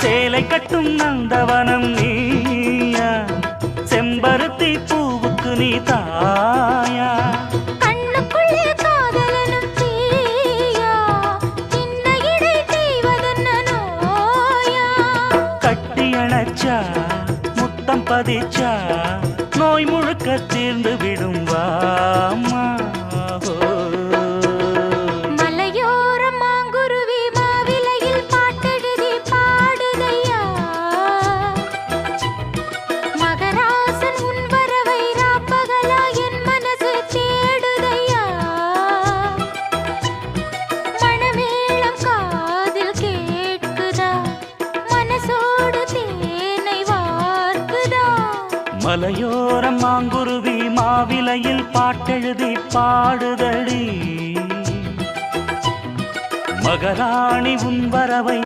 சேலை கட்டும் நந்தவனம் நீயா, செம்பருத்தி பூவுக்கு நீ தாயா. கண்ணுக்குள்ளே காதலனும் தீயா, சின்ன இடை செய்வதென்ன நோயா. கட்டி அணைச்சா முத்தம் பதிச்சா நோய் முழுக்க தீர்ந்து விடும் வாமா. மலையோரம் மாங்குருவி மாவிலையில் பாட்டெழுதி பாடுதையா, மகராசன் உன் வரவை ராப்பகலா என் மனசு தேடுதையா. மணமேளம் காதில் கேட்குதா, மனசோடு தேனை வார்க்குதா. மலையோரம் மாங்குருவி மாவிலையில் பாட்டெழுதி பாடுதடி, மகராணி உன் வரவை